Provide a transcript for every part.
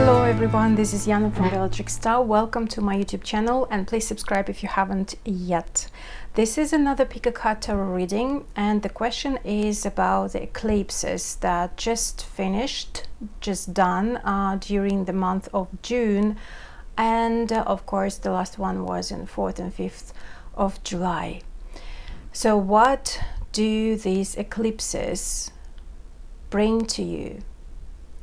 Hello everyone, this is Yana from Bellatrix Star. Welcome to my YouTube channel and please subscribe if you haven't yet. This is another pick a card tarot reading and the question is about the eclipses that just finished, just done during the month of June, and of course the last one was on 4th and 5th of July. So what do these eclipses bring to you?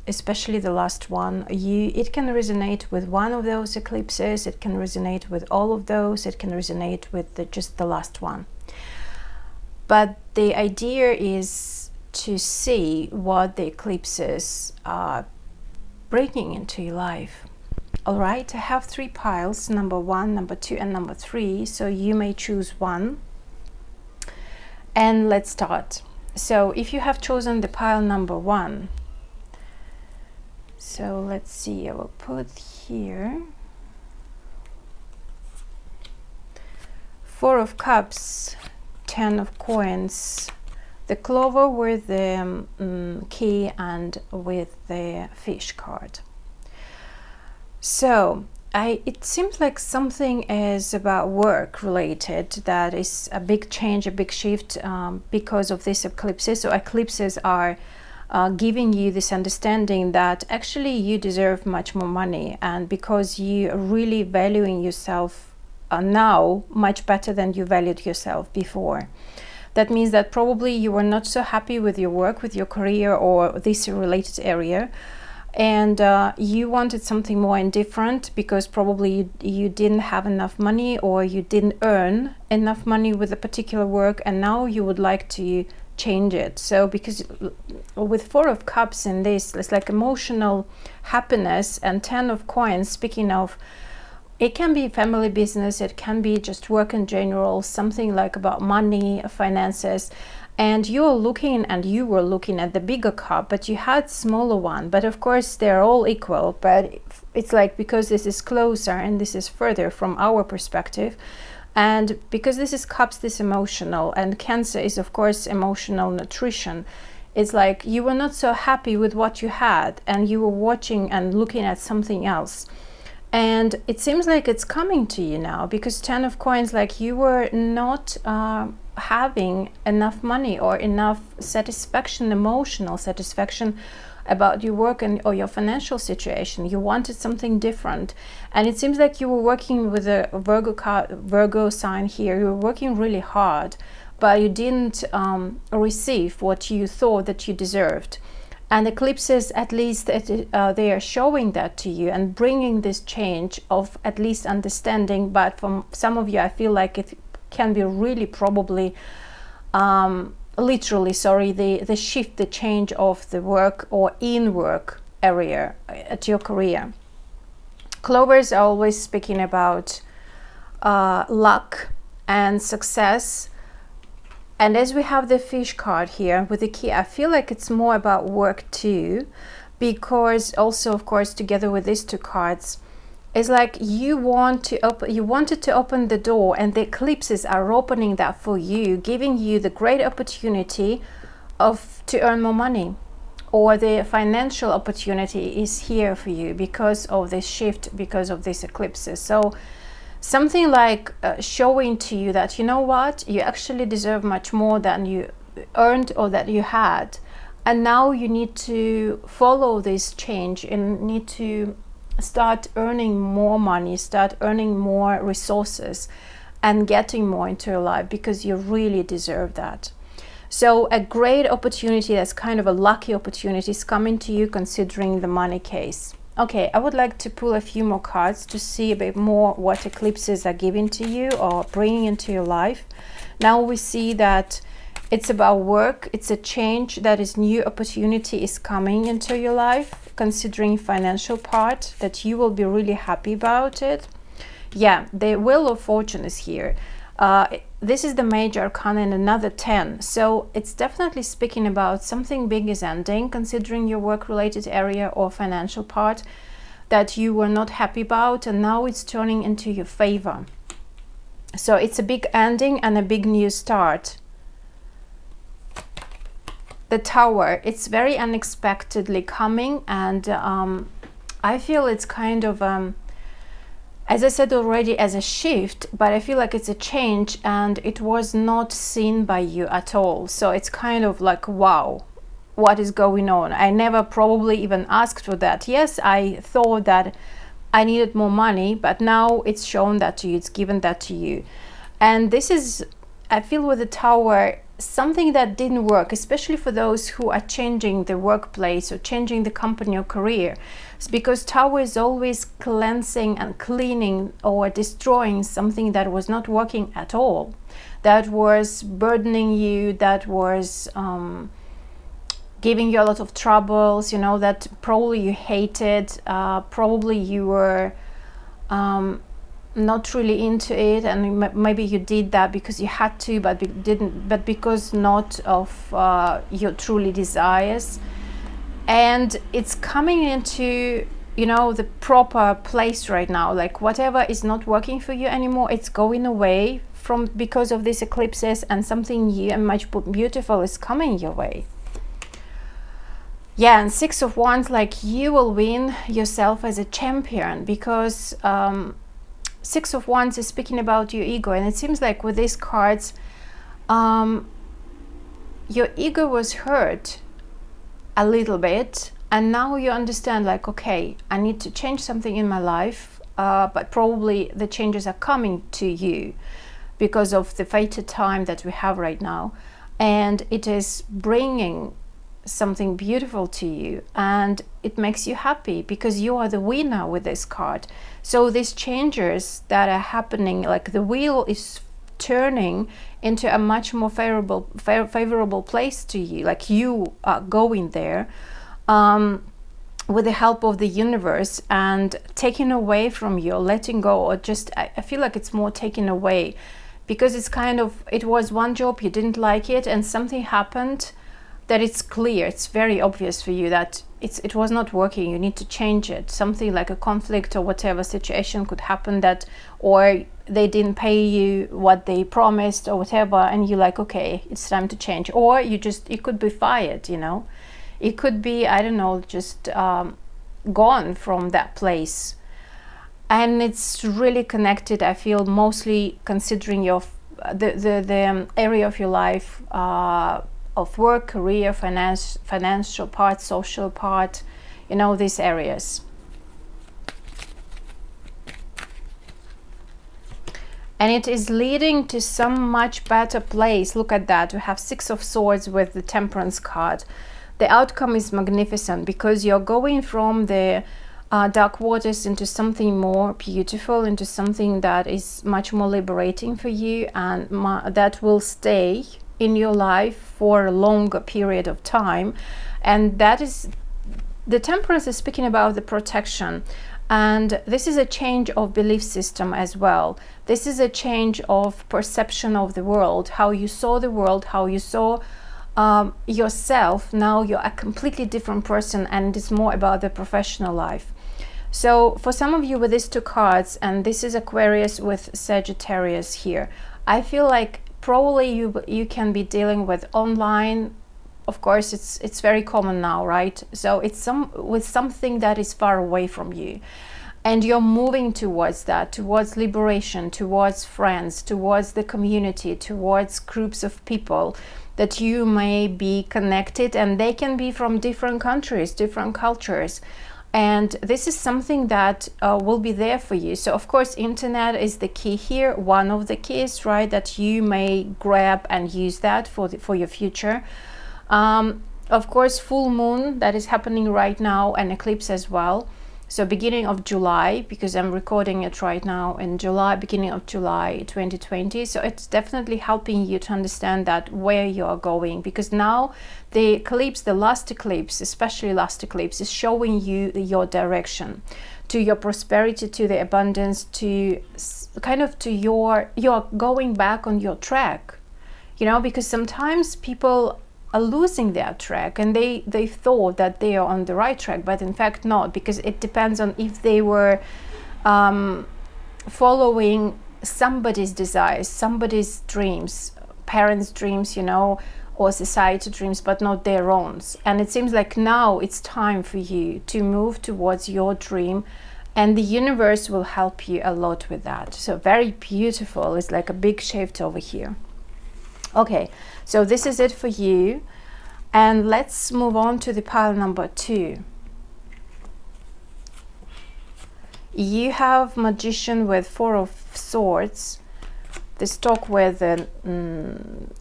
Especially the last one. It can resonate with one of those eclipses, it can resonate with all of those, it can resonate with just the last one. But the idea is to see what the eclipses are bringing into your life. All right, I have 3 piles, number 1, number 2, and number 3, so you may choose one. And let's start. So if you have chosen the pile number 1, so let's see, I will put here 4 of Cups, 10 of Coins, the Clover with the key and with the Fish card. So it seems like something is about work related, that is a big change, a big shift because of these eclipses. So eclipses are giving you this understanding that actually you deserve much more money, and because you are really valuing yourself now much better than you valued yourself before. That means that probably you were not so happy with your work, with your career or this related area, and you wanted something more and different because probably you didn't have enough money or you didn't earn enough money with a particular work, and now you would like to change it. So because with 4 of Cups in this, it's like emotional happiness, and 10 of Coins, speaking of, it can be family business, it can be just work in general, something like about money, finances, and you were looking at the bigger cup, but you had smaller one. But of course they're all equal, but it's like because this is closer and this is further from our perspective, and because this is Cups, this emotional, and Cancer is of course emotional nutrition. It's like you were not so happy with what you had and you were watching and looking at something else, and it seems like it's coming to you now because 10 of Coins, like you were not having enough money or enough satisfaction, emotional satisfaction about your work or your financial situation. You wanted something different, and it seems like you were working with a Virgo sign here. You were working really hard, but you didn't receive what you thought that you deserved. And eclipses, at least they are showing that to you and bringing this change of at least understanding. But from some of you, I feel like it can be really probably literally, sorry, the shift, the change of the work or in work area at your career. Clovers are always speaking about luck and success, and as we have the Fish card here with the key, I feel like it's more about work too, because also of course together with these 2 cards, it's like you wanted to open the door, and the eclipses are opening that for you, giving you the great opportunity to earn more money, or the financial opportunity is here for you because of this shift, because of these eclipses. So something like showing to you that, you know what, you actually deserve much more than you earned or that you had, and now you need to follow this change and need to start earning more money, start earning more resources and getting more into your life because you really deserve that. So a great opportunity, that's kind of a lucky opportunity, is coming to you considering the money case. Okay, I would like to pull a few more cards to see a bit more what eclipses are giving to you or bringing into your life. Now we see that it's about work, it's a change, that is new opportunity is coming into your life, considering financial part, that you will be really happy about it. Yeah, the Wheel of Fortune is here. This is the major arcana and another 10. So it's definitely speaking about something big is ending, considering your work related area or financial part that you were not happy about, and now it's turning into your favor. So it's a big ending and a big new start. The Tower, it's very unexpectedly coming, and I feel it's kind of as I said already, as a shift, but I feel like it's a change and it was not seen by you at all. So it's kind of like, wow, what is going on? I never probably even asked for that. Yes, I thought that I needed more money, but now it's shown that to you, it's given that to you. And this is, I feel with the Tower, something that didn't work, especially for those who are changing the workplace or changing the company or career. It's because Tower is always cleansing and cleaning or destroying something that was not working at all, that was burdening you, that was giving you a lot of troubles, you know, that probably you hated, probably you were not really into it, and maybe you did that because you had to, but didn't, but because not of your truly desires. And it's coming into, you know, the proper place right now. Like whatever is not working for you anymore, it's going away from because of these eclipses, and something new and much beautiful is coming your way. Yeah, and Six of Wands, like you will win yourself as a champion, because Six of Wands is speaking about your ego, and it seems like with these cards, your ego was hurt a little bit, and now you understand, like, okay, I need to change something in my life, but probably the changes are coming to you because of the fated time that we have right now, and it is bringing something beautiful to you, and it makes you happy because you are the winner with this card. So these changes that are happening, like the wheel is turning into a much more favorable place to you, like you are going there with the help of the universe, and taking away from you, letting go, or just I feel like it's more taken away, because it's kind of, it was one job, you didn't like it, and something happened that it's clear, it's very obvious for you that it was not working, you need to change it. Something like a conflict or whatever situation could happen, that, or they didn't pay you what they promised or whatever, and you're like, okay, it's time to change. Or you could be fired, you know, it could be, I don't know, just gone from that place. And it's really connected, I feel, mostly considering your the area of your life, of work, career, financial part, social part, you know, these areas. And it is leading to some much better place. Look at that, we have Six of Swords with the Temperance card. The outcome is magnificent, because you're going from the dark waters into something more beautiful, into something that is much more liberating for you, and that will stay in your life for a longer period of time. And that is, the Temperance is speaking about the protection, and this is a change of belief system as well. This is a change of perception of the world, how you saw the world, how you saw yourself. Now you're a completely different person, and it's more about the professional life. So for some of you with these two cards, and this is Aquarius with Sagittarius here, I feel like probably you can be dealing with online. Of course, it's very common now, right? So it's with something that is far away from you, and you're moving towards that, towards liberation, towards friends, towards the community, towards groups of people that you may be connected, and they can be from different countries, different cultures. And this is something that will be there for you. So of course, internet is the key here, one of the keys, right, that you may grab and use that for your future. Of course, full moon that is happening right now, and eclipse as well. So beginning of July, because I'm recording it right now in July, beginning of July 2020. So it's definitely helping you to understand that where you are going, because now the eclipse, the last eclipse, especially last eclipse, is showing you your direction to your prosperity, to the abundance, to kind of to you're going back on your track, you know, because sometimes people are losing their track, and they thought that they are on the right track, but in fact not, because it depends on if they were following somebody's desires, somebody's dreams, parents' dreams, you know, or society dreams, but not their own. And it seems like now it's time for you to move towards your dream, and the universe will help you a lot with that. So very beautiful. It's like a big shift over here. Okay, so this is it for you. And let's move on to the pile number 2. You have Magician with 4 of Swords, the Stock with the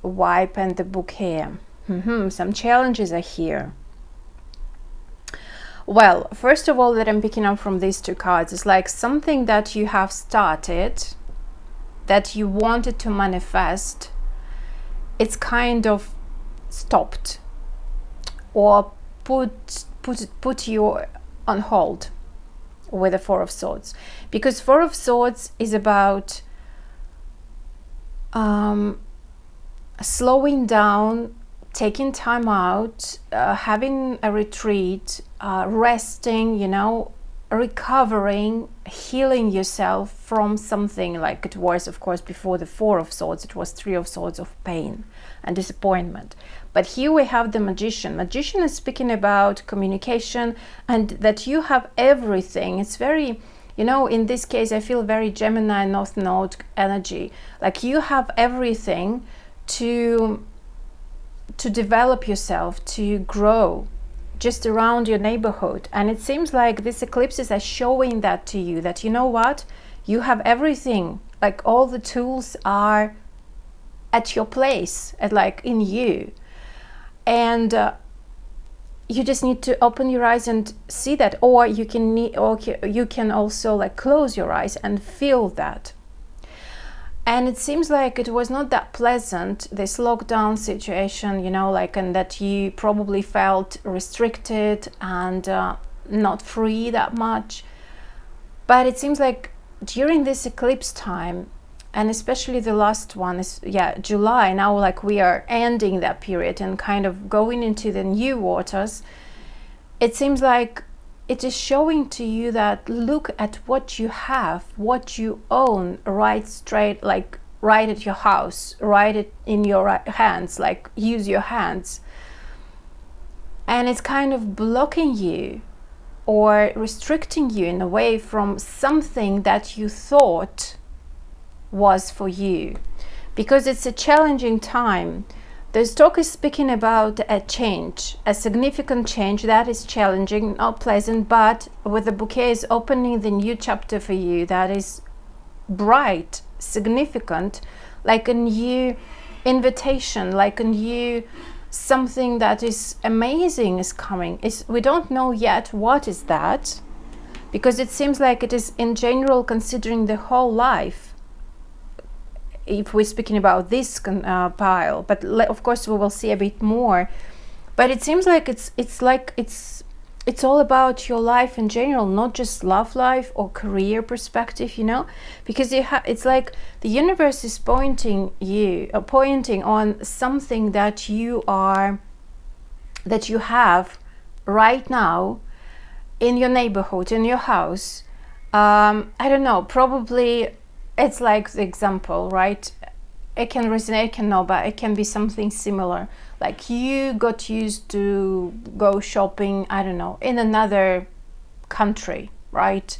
Wipe and the Bouquet. Some challenges are here. Well, first of all, that I'm picking up from these 2 cards is like something that you have started, that you wanted to manifest, it's kind of stopped or put you on hold with the 4 of Swords, because 4 of Swords is about slowing down, taking time out, having a retreat, resting, you know, recovering, healing yourself from something. Like it was, of course, before the 4 of Swords, it was 3 of Swords of pain and disappointment. But here we have the Magician. Magician is speaking about communication, and that you have everything. It's very, you know, in this case, I feel very Gemini North Node energy. Like you have everything to develop yourself, to grow just around your neighborhood. And it seems like these eclipses are showing that to you, that you know what, you have everything. Like all the tools are at your place, at like in you. And you just need to open your eyes and see that, or you can also like close your eyes and feel that. And it seems like it was not that pleasant, this lockdown situation, you know, like, and that you probably felt restricted and not free that much. But it seems like during this eclipse time, and especially the last one is, July, now like we are ending that period and kind of going into the new waters, it seems like it is showing to you that look at what you have, what you own, right straight, like right at your house, right it in your hands, like use your hands. And it's kind of blocking you or restricting you in a way from something that you thought was for you, because it's a challenging time. The stock is speaking about a change, a significant change that is challenging, not pleasant, but with the bouquet is opening the new chapter for you that is bright, significant, like a new invitation, like a new something that is amazing is coming. We don't know yet what is that, because it seems like it is in general considering the whole life, if we're speaking about this pile. But of course we will see a bit more. But it seems like it's all about your life in general, not just love life or career perspective, you know, because it's like the universe is pointing on something that you have right now in your neighborhood, in your house. I don't know, probably it's like the example, right? It can resonate, it can no, but it can be something similar. Like you got used to go shopping, I don't know, in another country, right?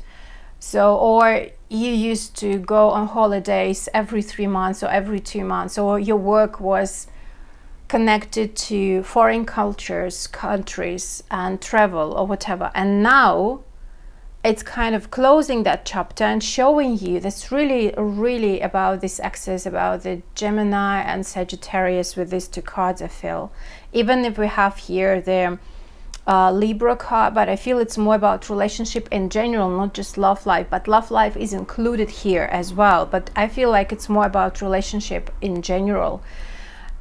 So, or you used to go on holidays every 3 months or every 2 months, or your work was connected to foreign cultures, countries, and travel or whatever. And now it's kind of closing that chapter and showing you that's really about this access, about the Gemini and Sagittarius with these 2 cards, I feel. Even if we have here the Libra card, but I feel it's more about relationship in general, not just love life, but love life is included here as well. But I feel like it's more about relationship in general.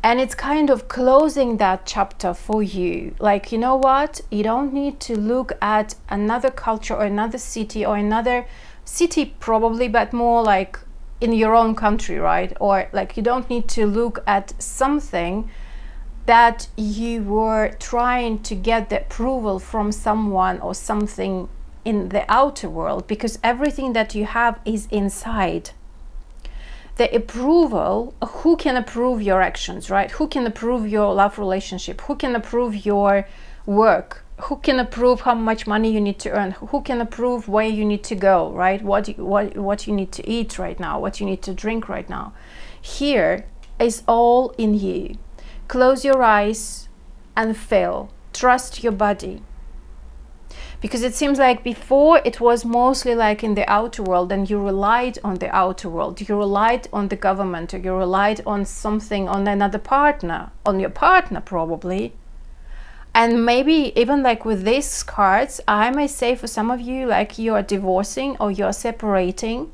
And it's kind of closing that chapter for you. Like, you know what? You don't need to look at another culture or another city, or another city probably, but more like in your own country, right? Or like you don't need to look at something that you were trying to get the approval from someone or something in the outer world, because everything that you have is inside. the approval. Who can approve your actions, right? Who can approve your love relationship? Who can approve your work? Who can approve how much money you need to earn? Who can approve where you need to go, right? What you need to eat right now, what you need to drink right now. Here is all in you. Close your eyes and feel. Trust your body. Because it seems like before it was mostly like in the outer world, and you relied on the outer world. You relied on the government, or you relied on something, on another partner, on your partner probably. And maybe even like with these cards, I may say for some of you, like you are divorcing or you're separating,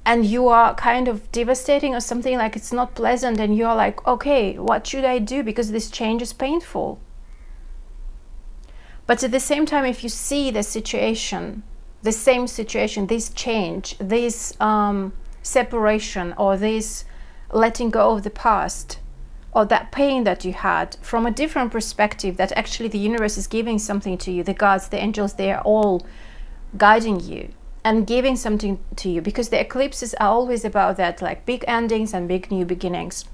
and you are kind of devastating or something, like it's not pleasant, and you're like, okay, what should I do? Because this change is painful. But at the same time, if you see the situation, the same situation, this change, this separation, or this letting go of the past, or that pain that you had, from a different perspective, that actually the universe is giving something to you, the gods, the angels, they are all guiding you and giving something to you, because the eclipses are always about that, like big endings and big new beginnings.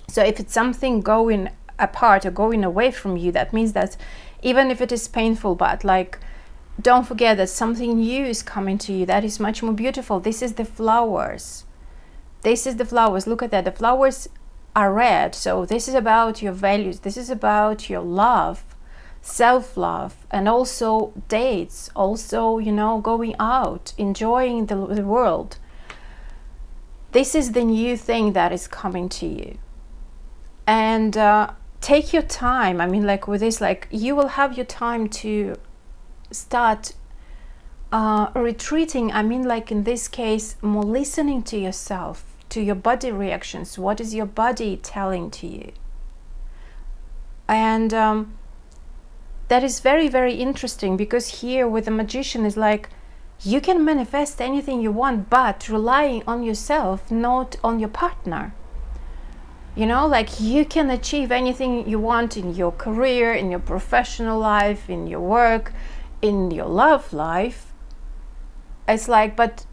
So if it's something going apart or going away from you, that means that even if it is painful, but like, don't forget that something new is coming to you that is much more beautiful. This is the flowers. This is the flowers. Look at that. The flowers are red. So this is about your values. This is about your love, self-love, and also dates. Also, you know, going out, enjoying the world. This is the new thing that is coming to you. And take your time. I mean, like with this, like you will have your time to start retreating. I mean, like in this case, more listening to yourself, to your body reactions. What is your body telling to you? And that is very, very interesting, because here with the magician is like, you can manifest anything you want, but relying on yourself, not on your partner. You know, like you can achieve anything you want in your career, in your professional life, in your work, in your love life. It's like, but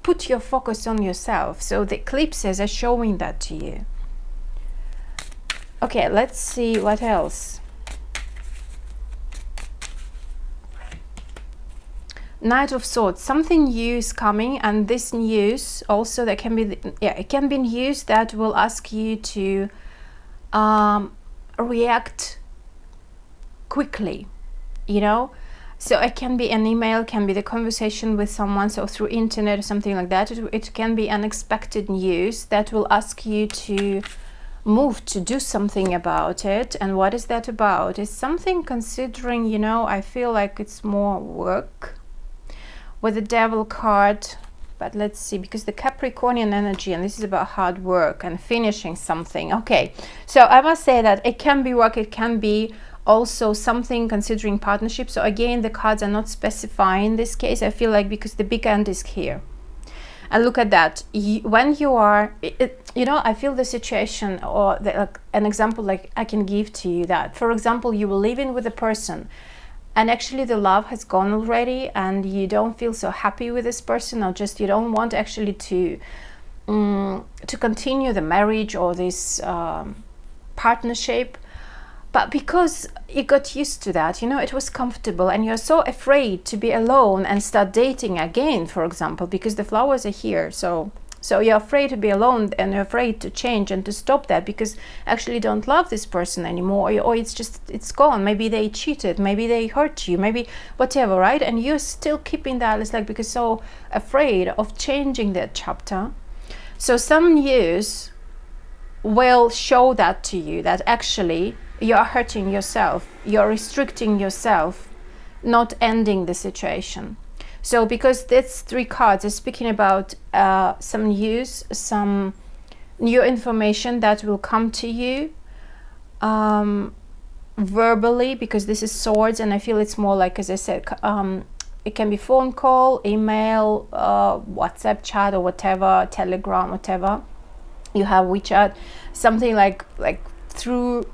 put your focus on yourself. So the eclipses are showing that to you. Okay, let's see what else. Knight of Swords. Something new is coming, and this news also, that can be, it can be news that will ask you to react quickly, you know. So it can be an email, can be the conversation with someone, so through internet or something like that. It can be unexpected news that will ask you to move, to do something about it. And what is that about? It's something considering, you know, I feel like it's more work with the Devil card. But let's see, because the Capricornian energy, and this is about hard work and finishing something. Okay, so I must say that it can be work, it can be also something considering partnership. So again, the cards are not specifying in this case, I feel like, because the big end is here. And look at that, when you are, you know, I feel the situation, or like an example like I can give to you, that, for example, you will live in with a person, and actually the love has gone already, and you don't feel so happy with this person, or just you don't want actually to continue the marriage or this partnership. But because you got used to that, you know, it was comfortable, and you're so afraid to be alone and start dating again, for example, because the flowers are here. So you're afraid to be alone, and you're afraid to change and to stop that, because actually you don't love this person anymore, or it's just, it's gone. Maybe they cheated, maybe they hurt you, maybe whatever, right? And you're still keeping that. It's like, because so afraid of changing that chapter. So some news will show that to you, that actually you're hurting yourself, you're restricting yourself, not ending the situation. So because these three cards are speaking about some news, some new information that will come to you verbally, because this is swords, and I feel it's more like, as I said, it can be phone call, email, WhatsApp chat, or whatever, Telegram, whatever you have, WeChat, something like through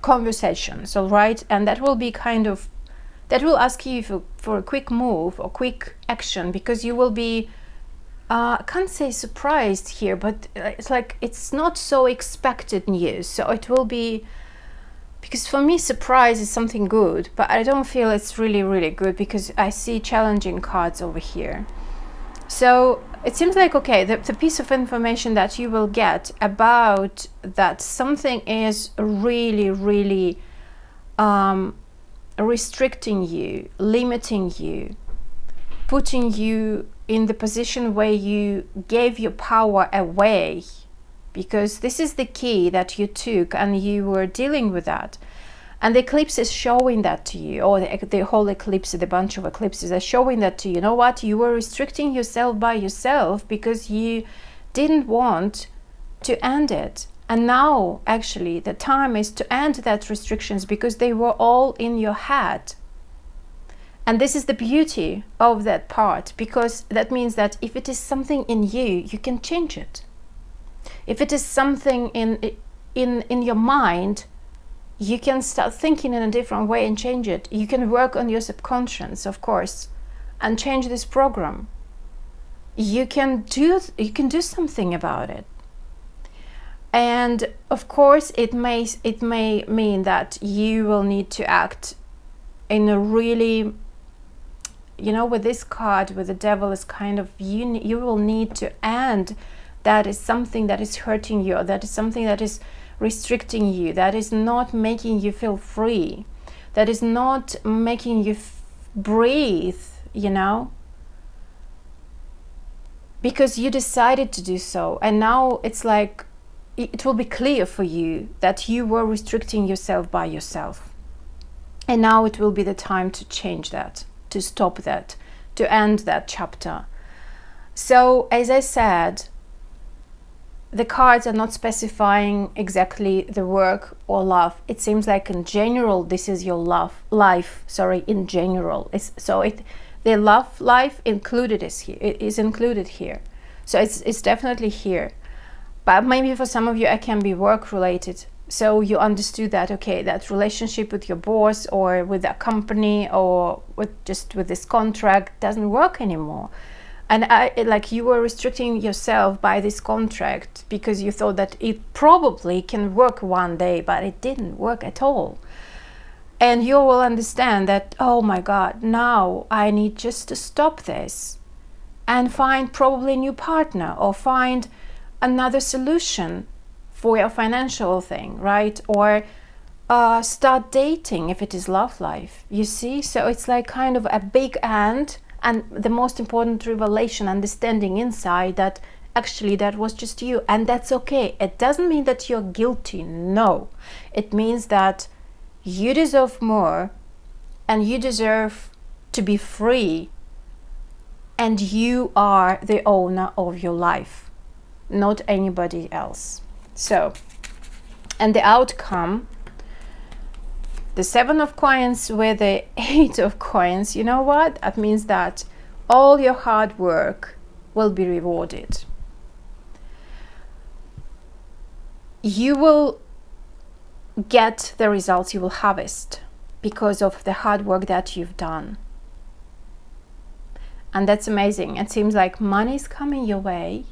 conversations, all right? And that will be kind of, that will ask you for a quick move or quick action, because you will be I can't say surprised here, but it's like it's not so expected news. So it will be, because for me surprise is something good, but I don't feel it's really, really good because I see challenging cards over here. So it seems like, okay, the piece of information that you will get about that something is really, really restricting you, limiting you, putting you in the position where you gave your power away, because this is the key that you took and you were dealing with that. And the eclipse is showing that to you, or the whole eclipse, the bunch of eclipses are showing that to you. You know what? You were restricting yourself by yourself because you didn't want to end it. And now, actually, the time is to end that restrictions because they were all in your head. And this is the beauty of that part, because that means that if it is something in you, you can change it. If it is something in your mind, you can start thinking in a different way and change it. You can work on your subconscious, of course, and change this program. You can do something about it. And of course, it may mean that you will need to act in a really, you know, with this card, with the devil, is kind of, you will need to end that is something that is hurting you, or that is something that is restricting you, that is not making you feel free, that is not making you breathe, you know, because you decided to do so. And now it's like it will be clear for you that you were restricting yourself by yourself, and now it will be the time to change that, to stop that, to end that chapter. So as I said, the cards are not specifying exactly the work or love. It seems like in general this is your life, in general. The love life included is here. It is included here. So it's definitely here. But maybe for some of you it can be work related. So you understood that, okay, that relationship with your boss or with a company or with this contract doesn't work anymore. And like you were restricting yourself by this contract because you thought that it probably can work one day, but it didn't work at all. And you will understand that, oh my God, now I need just to stop this and find probably a new partner or find another solution for your financial thing, right? Or start dating if it is love life, you see? So it's like kind of a big and the most important revelation, understanding inside that actually that was just you, and that's okay. It doesn't mean that you're guilty, no. It means that you deserve more and you deserve to be free, and you are the owner of your life, not anybody else. So, and the outcome, the 7 of coins with the 8 of coins, you know what? That means that all your hard work will be rewarded. You will get the results, you will harvest because of the hard work that you've done. And that's amazing. It seems like money is coming your way.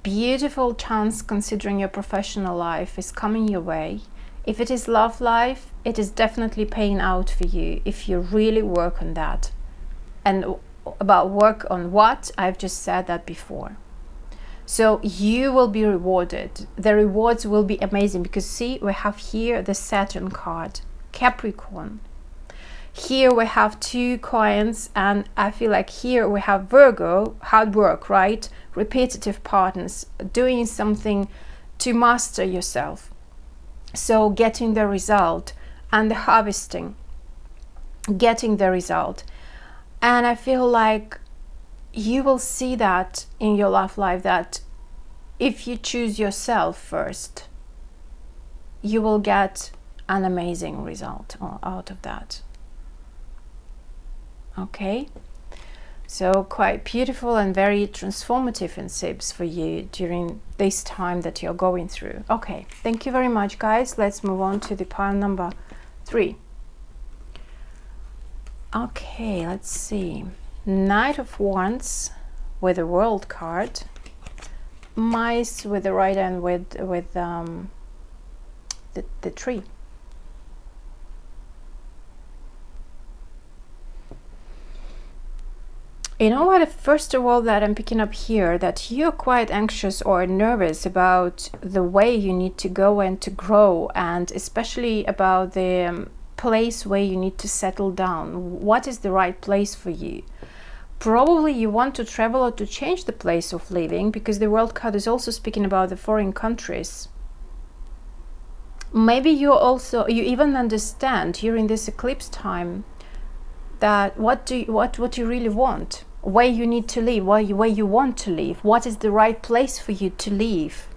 Beautiful chance considering your professional life is coming your way. If it is love life, it is definitely paying out for you if you really work on that. And about work on what, I've just said that before. So you will be rewarded. The rewards will be amazing because see, we have here the Saturn card, Capricorn. Here we have 2 coins, and I feel like here we have Virgo, hard work, right? Repetitive patterns, doing something to master yourself. So getting the result, and the harvesting, getting the result. And I feel like you will see that in your love life, that if you choose yourself first, you will get an amazing result out of that. Okay, so quite beautiful and very transformative in SIBs for you during this time that you're going through. Okay, thank you very much, guys. Let's move on to the pile number 3. Okay, let's see. Knight of Wands with the World card, mice with the right and with the tree. You know what, first of all, that I'm picking up here, that you're quite anxious or nervous about the way you need to go and to grow, and especially about the place where you need to settle down. What is the right place for you? Probably you want to travel or to change the place of living, because the World card is also speaking about the foreign countries. Maybe you even understand during this eclipse time that what you really want, where you need to live, where you want to live, what is the right place for you to live.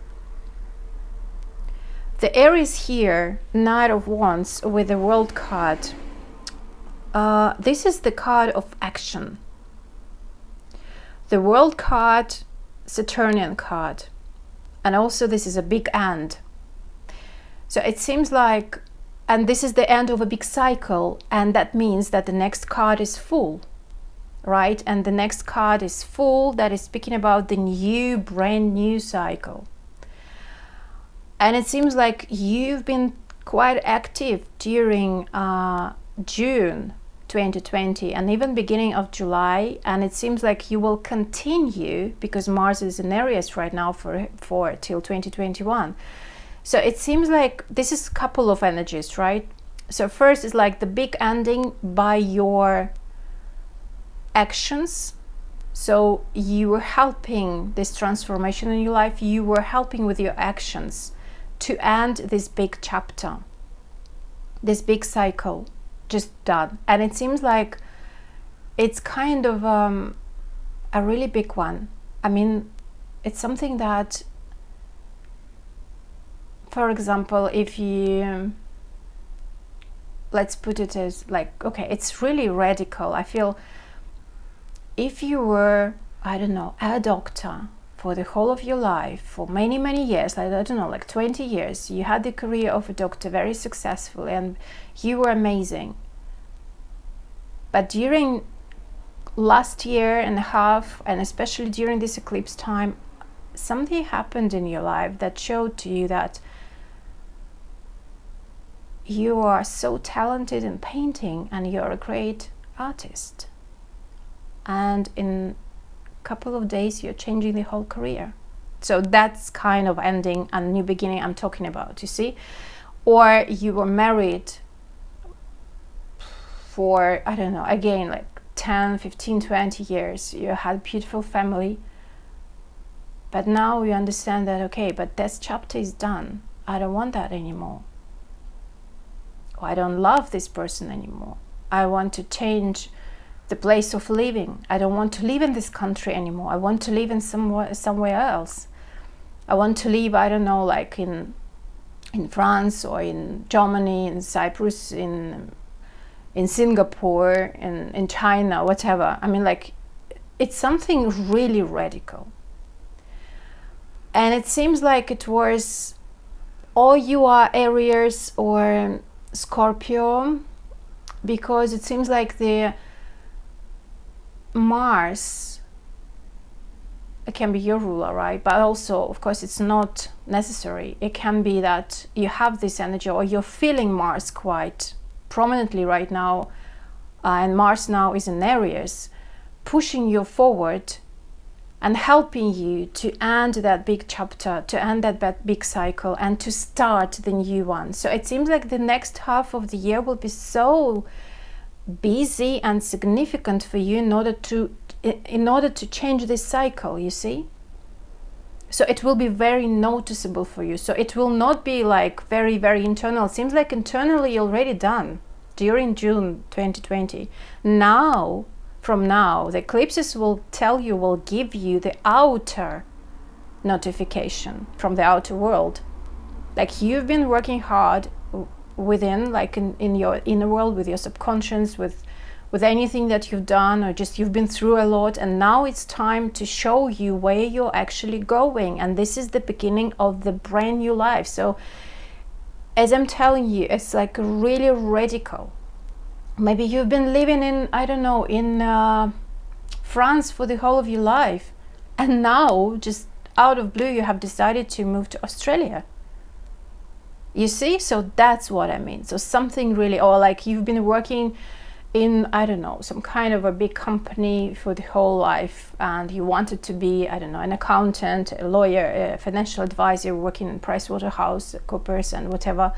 The Aries here, Knight of Wands with the World card, this is the card of action. The World card, Saturnian card, and also this is a big and. So it seems like, and this is the end of a big cycle, and that means that the next card is full, right? And the next card is full, that is speaking about the new, brand new cycle. And it seems like you've been quite active during June 2020 and even beginning of July, and it seems like you will continue, because Mars is in Aries right now for till 2021. So it seems like this is a couple of energies, right? So first is like the big ending by your actions. So you were helping this transformation in your life, you were helping with your actions to end this big chapter, this big cycle just done. And it seems like it's kind of a really big one. I mean, it's something that, for example, if you, let's put it as like, okay, it's really radical. I feel if you were, I don't know, a doctor for the whole of your life, for many, many years, like, I don't know, like 20 years, you had the career of a doctor very successfully and you were amazing. But during last year and a half, and especially during this eclipse time, something happened in your life that showed to you that you are so talented in painting and you're a great artist, and in a couple of days you're changing the whole career. So that's kind of ending and new beginning I'm talking about, you see. Or you were married for, I don't know, again, like 10, 15, 20 years, you had a beautiful family, but now you understand that, okay, but this chapter is done, I don't want that anymore. I don't love this person anymore. I want to change the place of living. I don't want to live in this country anymore. I want to live in somewhere else. I want to live, I don't know, like in France or in Germany, in Cyprus, in Singapore, in China, whatever. I mean, like, it's something really radical. And it seems like it was, or you are Aries or Scorpio, because it seems like the Mars, it can be your ruler, right? But also, of course, it's not necessary. It can be that you have this energy or you're feeling Mars quite prominently right now, and Mars now is in Aries, pushing you forward and helping you to end that big chapter, to end that big cycle, and to start the new one. So it seems like the next half of the year will be so busy and significant for you in order to change this cycle, you see. So it will be very noticeable for you. So it will not be like very, very internal. It seems like internally already done during June 2020. Now, from now, the eclipses will give you the outer notification from the outer world. Like, you've been working hard within, like in your inner world, with your subconscious, with anything that you've done, or just you've been through a lot, and now it's time to show you where you're actually going, and this is the beginning of the brand new life. So as I'm telling you, it's like really radical. Maybe you've been living in, I don't know, in France for the whole of your life, and now just out of blue you have decided to move to Australia. You see? So that's what I mean. So something really, or like you've been working in, I don't know, some kind of a big company for the whole life, and you wanted to be, I don't know, an accountant, a lawyer, a financial advisor, working in PricewaterhouseCoopers and whatever.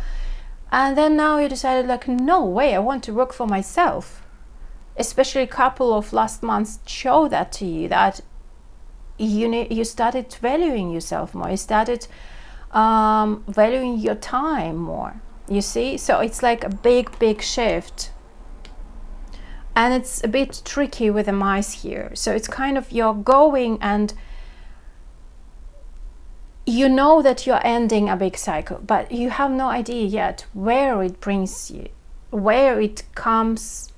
And then now you decided, like, no way, I want to work for myself. Especially a couple of last months show that to you, that you started valuing yourself more. You started valuing your time more. You see? So it's like a big shift. And it's a bit tricky with the mice here. So it's kind of, you're going and you know that you're ending a big cycle, but you have no idea yet where it brings you, where it comes,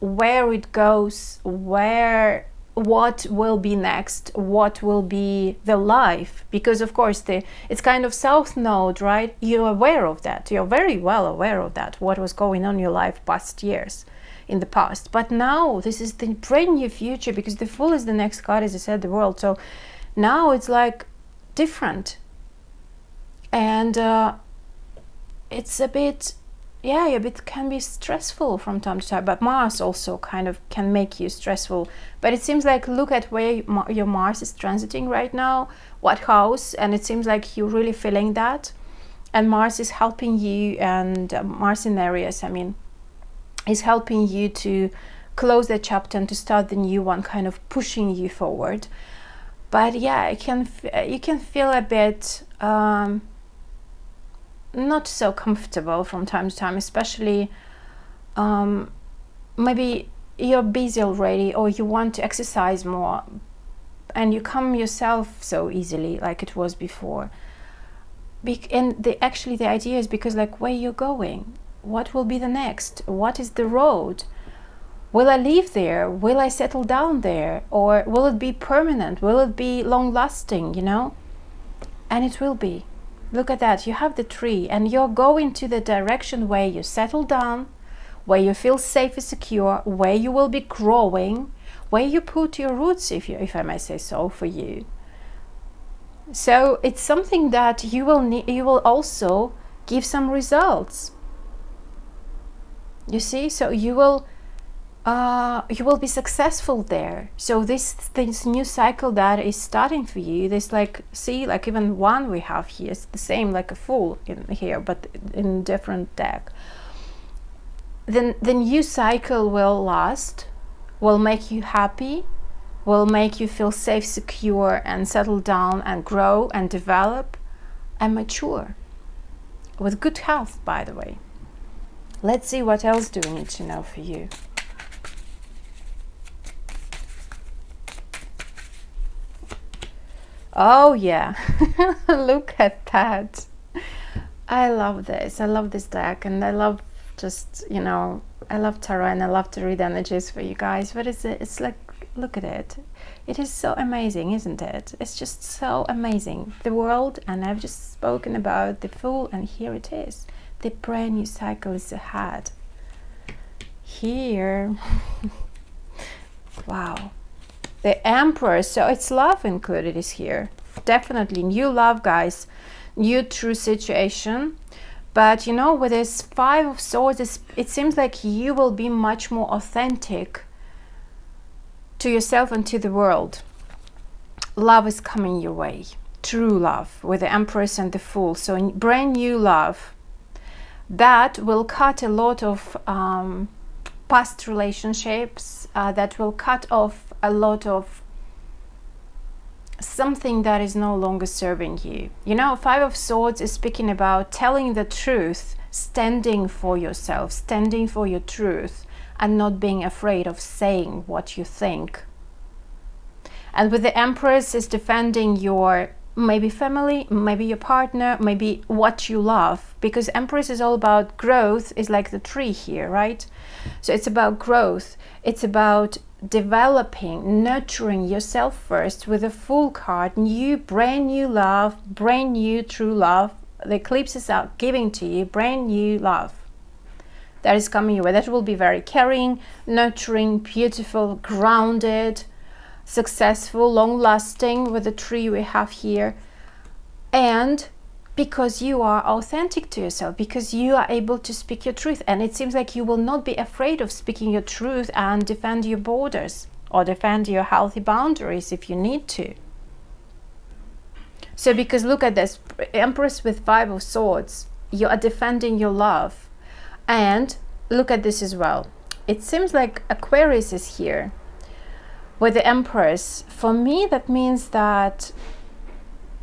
where it goes, what will be next, what will be the life. Because of course it's kind of south node, right? You're aware of that. You're very well aware of that, what was going on in your life past years, in the past. But now this is the brand new future, because the Fool is the next card, as I said, the World. So now it's like different, and it's a bit, yeah, a bit can be stressful from time to time. But Mars also kind of can make you stressful. But it seems like, look at where your Mars is transiting right now, what house, and it seems like you're really feeling that. And Mars is helping you, and Mars in Aries, I mean, is helping you to close the chapter and to start the new one, kind of pushing you forward. But yeah, you can feel a bit not so comfortable from time to time, especially maybe you're busy already, or you want to exercise more and you come yourself so easily like it was before. And actually the idea is because, like, where you're going, what will be the next, what is the road? Will I live there? Will I settle down there? Or will it be permanent? Will it be long lasting, you know? And it will be. Look at that. You have the tree, and you're going to the direction where you settle down, where you feel safe and secure, where you will be growing, where you put your roots, if I may say so, for you. So it's something that you will also give some results. You see? So you will be successful there. So this new cycle that is starting for you, this, like, see, like even one we have here, it's the same, like a Fool in here, but in different deck. Then the new cycle will last, will make you happy, will make you feel safe, secure, and settle down and grow and develop and mature with good health, by the way. Let's see what else do we need to know for you. Oh yeah, look at that. I love this. I love this deck, and I love just, you know, I love tarot, and I love to read energies for you guys. But it's like, look at it. It is so amazing, isn't it? It's just so amazing. The World, and I've just spoken about the Fool, and here it is. The brand new cycle is ahead. Here. Wow. The Emperor, so it's love included is here. Definitely new love, guys. New true situation. But you know, with this Five of Swords, it seems like you will be much more authentic to yourself and to the world. Love is coming your way. True love with the Empress and the Fool. So brand new love. That will cut a lot of past relationships. That will cut off a lot of something that is no longer serving you. You know, Five of Swords is speaking about telling the truth, standing for yourself, standing for your truth, and not being afraid of saying what you think. And with the Empress is defending your maybe family, maybe your partner, maybe what you love, because Empress is all about growth, is like the tree here, right? So it's about growth. It's about developing, nurturing yourself first with a Fool card. New, brand new love, brand new true love. The eclipses are giving to you brand new love, that is coming your way. That will be very caring, nurturing, beautiful, grounded, successful, long-lasting with the tree we have here. And because you are authentic to yourself, because you are able to speak your truth. And it seems like you will not be afraid of speaking your truth and defend your borders or defend your healthy boundaries if you need to. So because look at this, Empress with 5 of Swords, you are defending your love. And look at this as well. It seems like Aquarius is here with the Empress. For me, that means that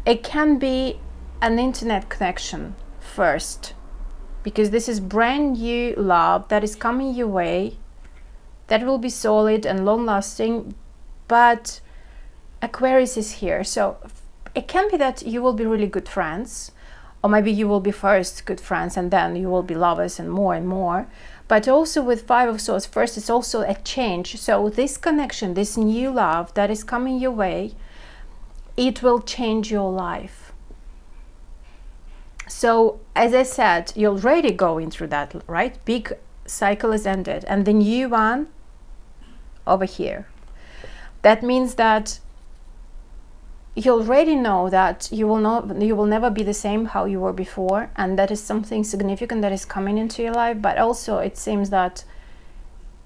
it can be an internet connection first, because this is brand new love that is coming your way, that will be solid and long lasting. But Aquarius is here, so it can be that you will be really good friends, or maybe you will be first good friends and then you will be lovers and more. But also with 5 of Swords, first it's also a change. So this connection, this new love that is coming your way, it will change your life. So as I said, you're already going through that, right? Big cycle is ended, and the new one over here. That means that you already know that you will never be the same how you were before, and that is something significant that is coming into your life. But also it seems that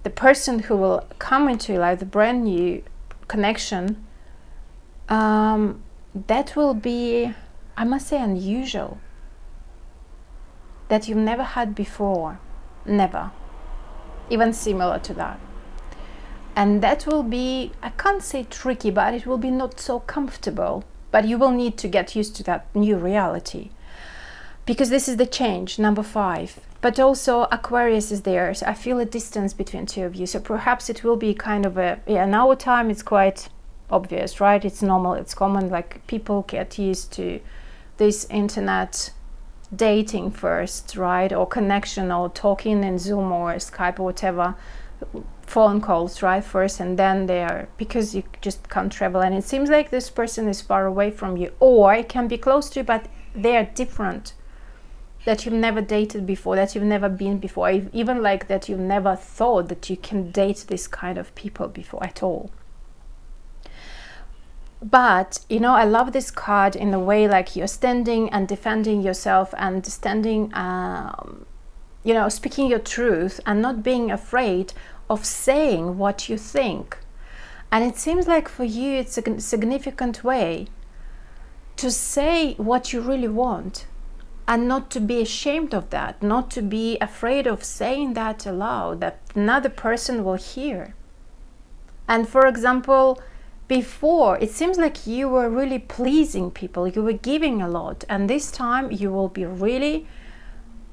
the person who will come into your life, the brand new connection, that will be, I must say, unusual, that you've never had before, never, even similar to that. And that will be, I can't say tricky, but it will be not so comfortable. But you will need to get used to that new reality, because this is the change, number 5. But also Aquarius is there, so I feel a distance between two of you. So perhaps it will be kind of a, in our time it's quite obvious, right? It's normal, it's common, like people get used to this internet dating first, right? Or connection, or talking in Zoom or Skype or whatever, phone calls, right? First, and then they are, because you just can't travel, and it seems like this person is far away from you, or it can be close to you, but they are different, that you've never dated before, that you've never been before, even like that you've never thought that you can date this kind of people before at all. But you know, I love this card in the way like you're standing and defending yourself, and standing you know, speaking your truth and not being afraid of saying what you think. And it seems like for you it's a significant way to say what you really want, and not to be ashamed of that, not to be afraid of saying that aloud, that another person will hear. And for example, before, it seems like you were really pleasing people, you were giving a lot, and this time you will be really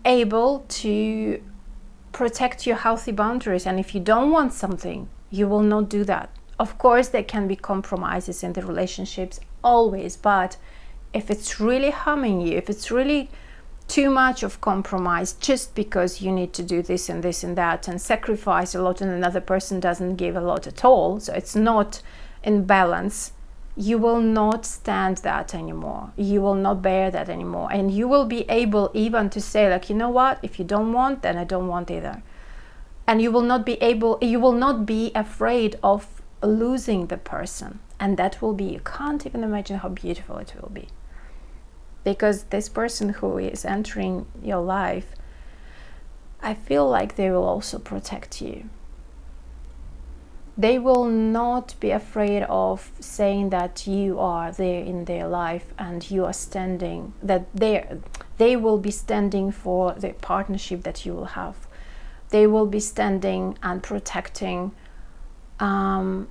able to protect your healthy boundaries. And if you don't want something, you will not do that. Of course, there can be compromises in the relationships, always, but if it's really harming you, if it's really too much of compromise just because you need to do this and this and that and sacrifice a lot, and another person doesn't give a lot at all, so it's not in balance, you will not stand that anymore. You will not bear that anymore. And you will be able even to say, like, you know what, if you don't want, then I don't want either. And you will not be afraid of losing the person. And that will be, you can't even imagine how beautiful it will be. Because this person who is entering your life, I feel like they will also protect you. They will not be afraid of saying that you are there in their life and you are standing, that they will be standing for the partnership that you will have. They will be standing and protecting you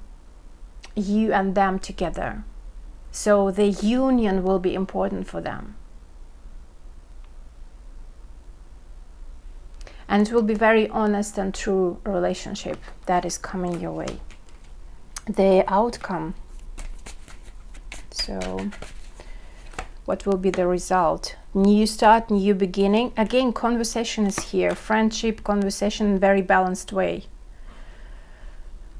and them together. So the union will be important for them. And it will be very honest and true relationship that is coming your way. The outcome. So what will be the result? New start, new beginning. Again, conversation is here. Friendship, conversation in a very balanced way.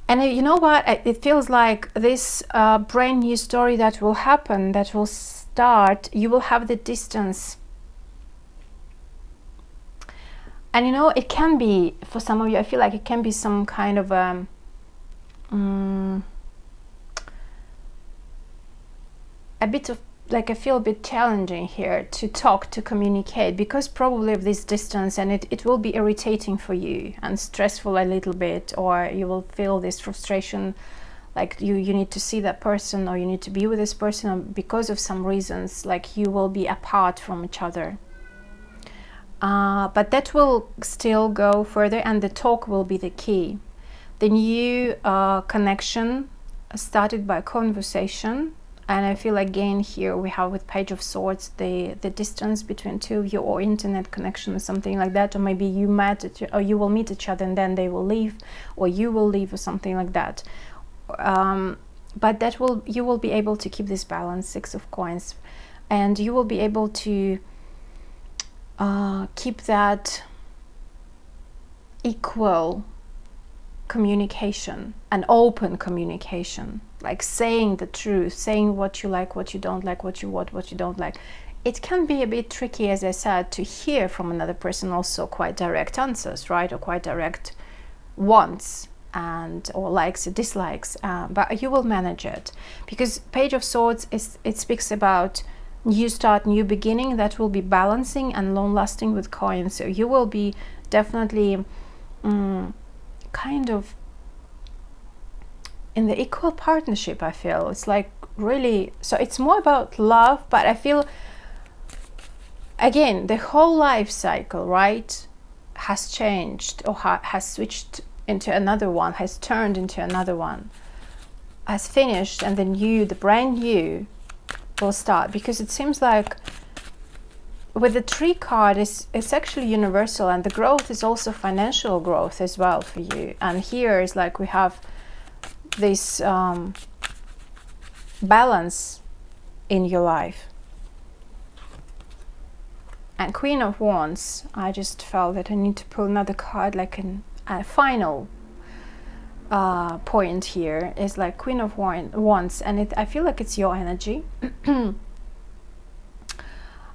And you know what? It feels like this brand new story that will happen, that will start, you will have the distance. And you know, it can be, for some of you, I feel like it can be some kind of a bit of, like, I feel a bit challenging here to talk, to communicate, because probably of this distance, and it will be irritating for you and stressful a little bit, or you will feel this frustration, like you need to see that person, or you need to be with this person, and because of some reasons, like you will be apart from each other. But that will still go further, and the talk will be the key. The new connection started by conversation, and I feel again here we have with Page of Swords the distance between two of you, or internet connection or something like that, or maybe you met or you will meet each other and then they will leave, or you will leave, or something like that. But that you will be able to keep this balance, Six of Coins, and you will be able to keep that equal communication and open communication, like saying the truth, saying what you like, what you don't like, what you want, what you don't like. It can be a bit tricky, as I said, to hear from another person also quite direct answers, right, or quite direct wants and or likes or dislikes, but you will manage it, because Page of Swords it speaks about new start, new beginning, that will be balancing and long lasting with coins. So you will be definitely kind of in the equal partnership, I feel. It's like really, so it's more about love, but I feel again the whole life cycle, right, has changed, or has switched into another one, has turned into another one, has finished, and the brand new will start. Because it seems like with the Tree card, it's actually universal, and the growth is also financial growth as well for you. And here is like we have this balance in your life. And Queen of Wands, I just felt that I need to pull another card, like a final point here is like Queen of Wands, and I feel like it's your energy.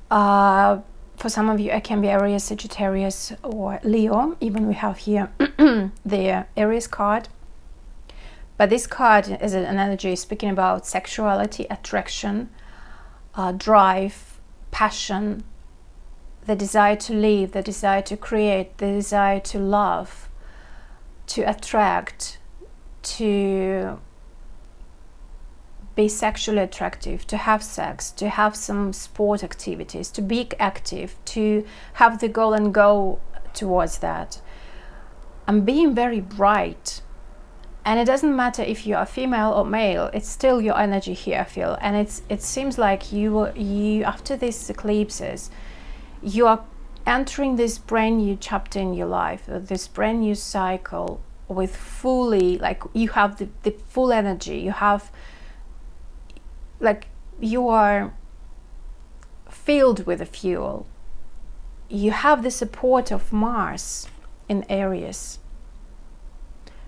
For some of you, it can be Aries, Sagittarius, or Leo. Even we have here the Aries card. But this card is an energy speaking about sexuality, attraction, drive, passion, the desire to live, the desire to create, the desire to love, to attract, to be sexually attractive, to have sex, to have some sport activities, to be active, to have the goal and go towards that. And being very bright. And it doesn't matter if you are female or male, it's still your energy here, I feel. And it seems like you after these eclipses, you are entering this brand new chapter in your life, this brand new cycle with fully, like you have the full energy, you have, like you are filled with the fuel, you have the support of Mars in Aries.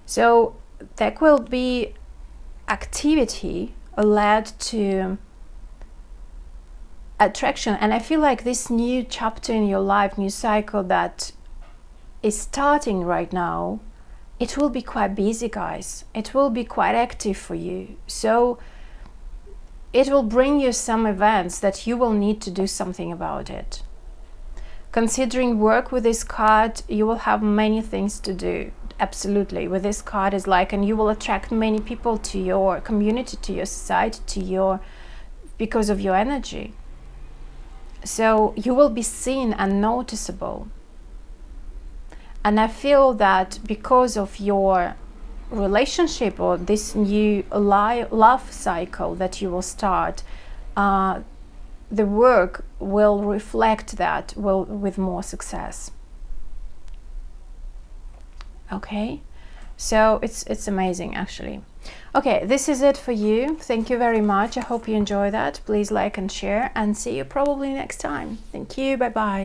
So there will be activity led to attraction, and I feel like this new chapter in your life, new cycle that is starting right now, it will be quite busy, guys. It will be quite active for you. So it will bring you some events that you will need to do something about it. Considering work with this card, you will have many things to do. Absolutely, with this card is like, and you will attract many people to your community, to your society, because of your energy. So you will be seen and noticeable. And I feel that because of your relationship or this new love cycle that you will start, the work will reflect that with more success. Okay, so it's amazing actually. Okay, this is it for you. Thank you very much. I hope you enjoy that. Please like and share, and see you probably next time. Thank you. Bye bye.